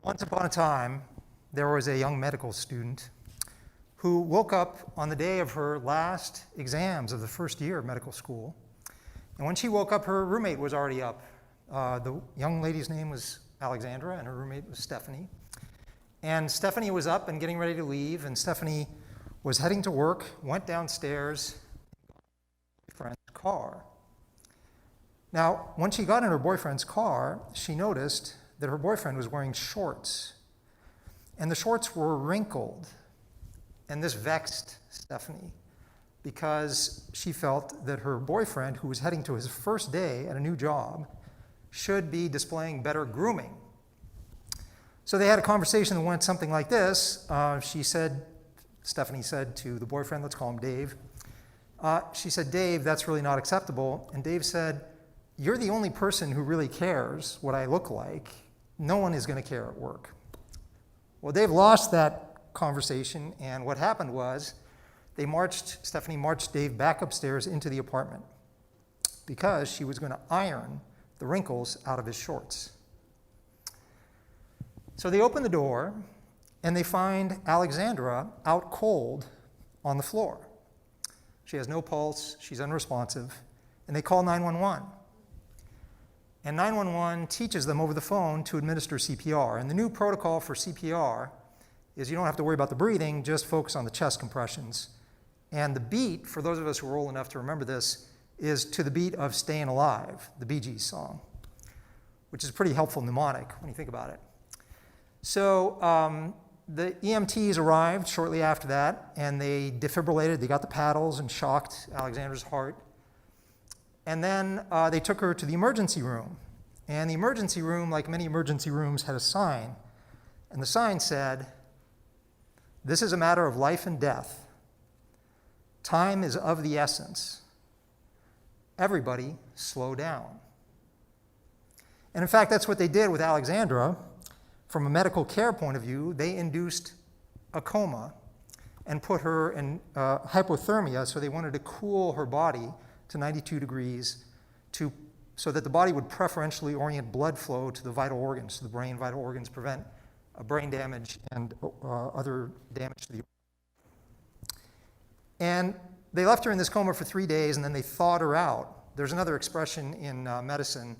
Once upon a time, there was a young medical student who woke up on the day of her last exams of the first year of medical school. And when she woke up, her roommate was already up. The young lady's name was Alexandra, and her roommate was Stephanie. And Stephanie was up and getting ready to leave, and Stephanie was heading to work, went downstairs, her boyfriend's car. Now, when she got in her boyfriend's car, she noticed that her boyfriend was wearing shorts, and the shorts were wrinkled. And this vexed Stephanie because she felt that her boyfriend, who was heading to his first day at a new job, should be displaying better grooming. So they had a conversation that went something like this. Stephanie said to the boyfriend, let's call him Dave. She said, Dave, that's really not acceptable. And Dave said, you're the only person who really cares what I look like. No one is going to care at work. Well, Dave lost that conversation, and what happened was Stephanie marched Dave back upstairs into the apartment because she was going to iron the wrinkles out of his shorts. So they open the door, and they find Alexandra out cold on the floor. She has no pulse, she's unresponsive, and they call 911. And 911 teaches them over the phone to administer CPR. And the new protocol for CPR is you don't have to worry about the breathing, just focus on the chest compressions. And the beat, for those of us who are old enough to remember this, is to the beat of Staying Alive, the Bee Gees song, which is a pretty helpful mnemonic when you think about it. So the EMTs arrived shortly after that, and they defibrillated. They got the paddles and shocked Alexandra's heart. And then they took her to the emergency room. And the emergency room, like many emergency rooms, had a sign. And the sign said, this is a matter of life and death. Time is of the essence. Everybody slow down. And in fact, that's what they did with Alexandra. From a medical care point of view, they induced a coma and put her in hypothermia, so they wanted to cool her body to 92 degrees so that the body would preferentially orient blood flow to the vital organs, to the brain vital organs, prevent brain damage and other damage to the organs. And they left her in this coma for 3 days, and then they thawed her out. There's another expression in medicine,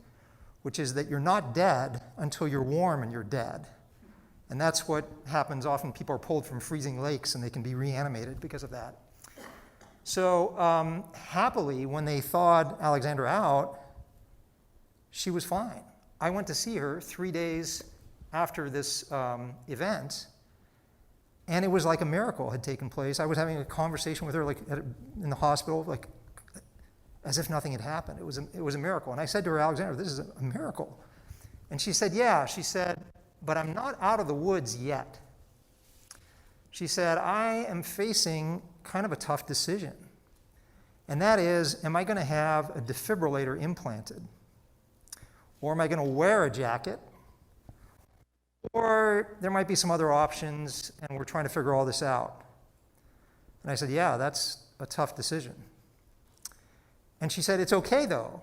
which is that you're not dead until you're warm and you're dead. And that's what happens often. People are pulled from freezing lakes, and they can be reanimated because of that. So happily, when they thawed Alexandra out, she was fine. I went to see her 3 days after this event, and it was like a miracle had taken place. I was having a conversation with her in the hospital, as if nothing had happened. It was a miracle. And I said to her, Alexandra, this is a miracle. And she said, yeah. She said, but I'm not out of the woods yet. She said, I am facing kind of a tough decision. And that is, am I going to have a defibrillator implanted? Or am I going to wear a jacket? Or there might be some other options, and we're trying to figure all this out. And I said, yeah, that's a tough decision. And she said, it's okay, though.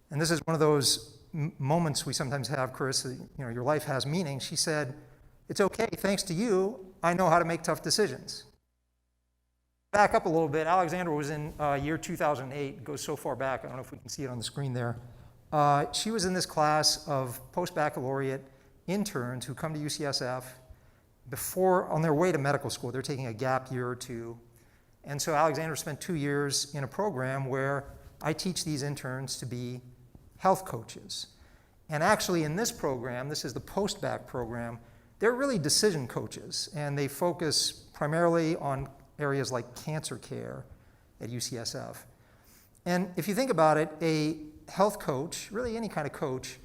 And this is one of those moments we sometimes have, Chris, your life has meaning. She said, it's okay, thanks to you, I know how to make tough decisions. Back up a little bit, Alexandra was in year 2008, it goes so far back, I don't know if we can see it on the screen there. She was in this class of post-baccalaureate interns who come to UCSF on their way to medical school. They're taking a gap year or two. And so Alexandra spent 2 years in a program where I teach these interns to be health coaches. And actually in this program, this is the post-bac program, they're really decision coaches, and they focus primarily on areas like cancer care at UCSF. And if you think about it, a health coach, really any kind of coach,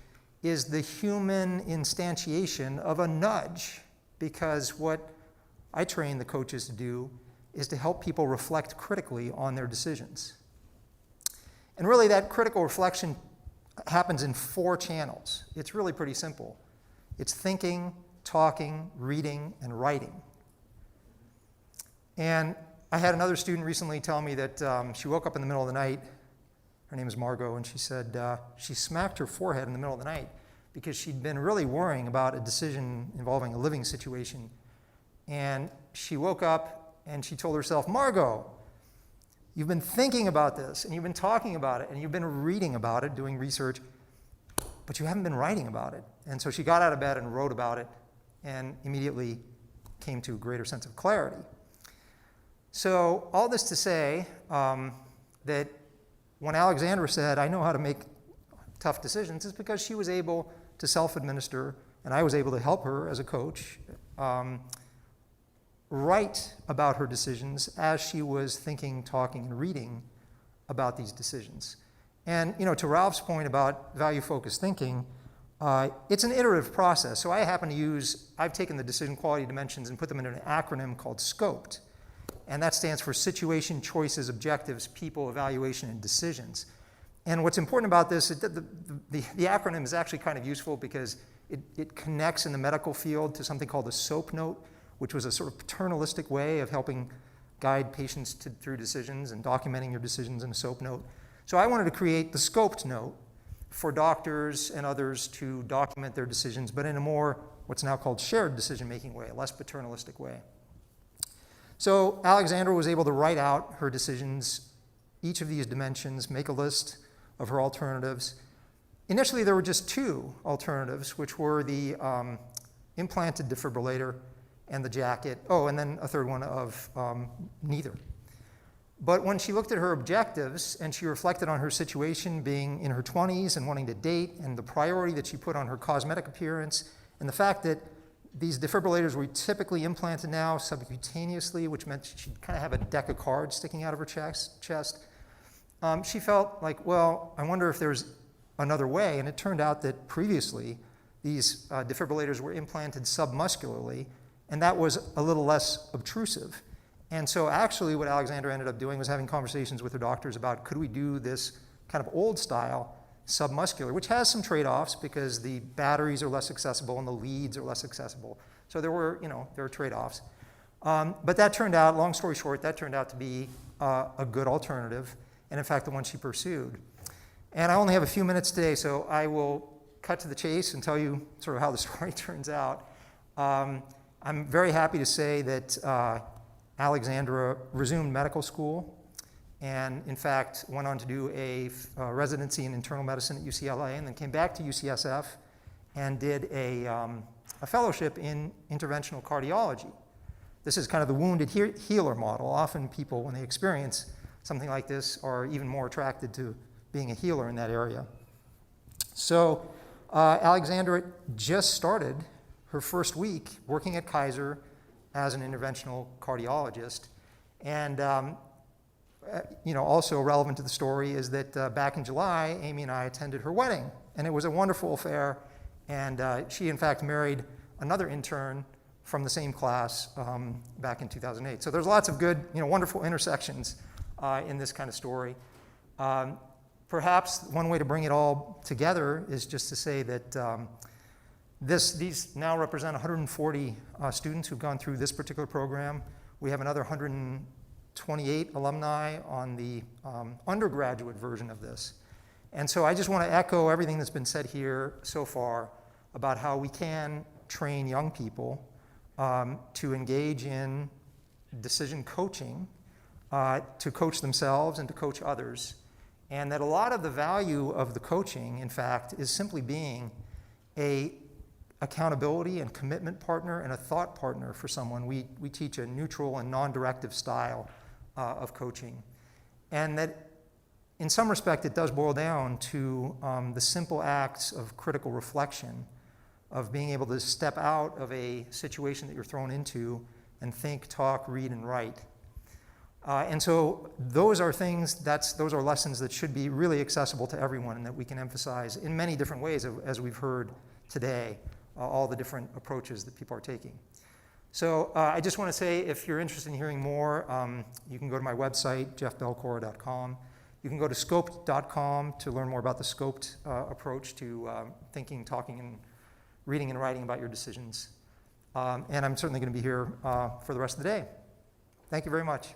is the human instantiation of a nudge, because what I train the coaches to do is to help people reflect critically on their decisions. And really that critical reflection happens in 4 channels. It's really pretty simple. It's thinking, talking, reading, and writing. And I had another student recently tell me that she woke up in the middle of the night. Her name is Margot, and she said she smacked her forehead in the middle of the night because she'd been really worrying about a decision involving a living situation. And she woke up and she told herself, Margot, you've been thinking about this, and you've been talking about it, and you've been reading about it, doing research, but you haven't been writing about it. And so she got out of bed and wrote about it, and immediately came to a greater sense of clarity. So all this to say that when Alexandra said, I know how to make tough decisions, it's because she was able to self-administer, and I was able to help her as a coach write about her decisions as she was thinking, talking, and reading about these decisions. And to Ralph's point about value-focused thinking, it's an iterative process. So I've taken the decision quality dimensions and put them into an acronym called SCOPED. And that stands for Situation, Choices, Objectives, People, Evaluation, and Decisions. And what's important about this is that the acronym is actually kind of useful because it connects in the medical field to something called a SOAP note, which was a sort of paternalistic way of helping guide patients through decisions and documenting your decisions in a SOAP note. So I wanted to create the scoped note for doctors and others to document their decisions, but in a more, what's now called shared decision-making way, a less paternalistic way. So Alexandra was able to write out her decisions, each of these dimensions, make a list of her alternatives. Initially, there were just two alternatives, which were the implanted defibrillator and the jacket. Oh, and then a third one of neither. But when she looked at her objectives and she reflected on her situation being in her 20s and wanting to date and the priority that she put on her cosmetic appearance and the fact that these defibrillators were typically implanted now subcutaneously, which meant she'd kind of have a deck of cards sticking out of her chest, she felt like, well, I wonder if there's another way. And it turned out that previously these defibrillators were implanted submuscularly, and that was a little less obtrusive. And so actually what Alexandra ended up doing was having conversations with her doctors about could we do this kind of old style submuscular, which has some trade-offs because the batteries are less accessible and the leads are less accessible. So there were trade-offs. But that turned out, long story short, that turned out to be a good alternative, and in fact the one she pursued. And I only have a few minutes today, so I will cut to the chase and tell you sort of how the story turns out. I'm very happy to say that Alexandra resumed medical school and, in fact, went on to do a residency in internal medicine at UCLA and then came back to UCSF and did a fellowship in interventional cardiology. This is kind of the wounded healer model. Often people, when they experience something like this, are even more attracted to being a healer in that area. So Alexandra just started her first week working at Kaiser as an interventional cardiologist. And also relevant to the story is that back in July, Amy and I attended her wedding. And it was a wonderful affair. And she, in fact, married another intern from the same class back in 2008. So there's lots of good, wonderful intersections in this kind of story. Perhaps one way to bring it all together is just to say that these now represent 140 students who've gone through this particular program. We have another 128 alumni on the undergraduate version of this. And so I just want to echo everything that's been said here so far about how we can train young people to engage in decision coaching, to coach themselves and to coach others. And that a lot of the value of the coaching, in fact, is simply being a accountability and commitment partner and a thought partner for someone. We teach a neutral and non-directive style of coaching. And that in some respect it does boil down to the simple acts of critical reflection, of being able to step out of a situation that you're thrown into and think, talk, read, and write. And so those are things, those are lessons that should be really accessible to everyone and that we can emphasize in many different ways, as we've heard today, all the different approaches that people are taking. So I just want to say, if you're interested in hearing more, you can go to my website, jeffbelkora.com. You can go to scoped.com to learn more about the scoped approach to thinking, talking, and reading and writing about your decisions. And I'm certainly going to be here for the rest of the day. Thank you very much.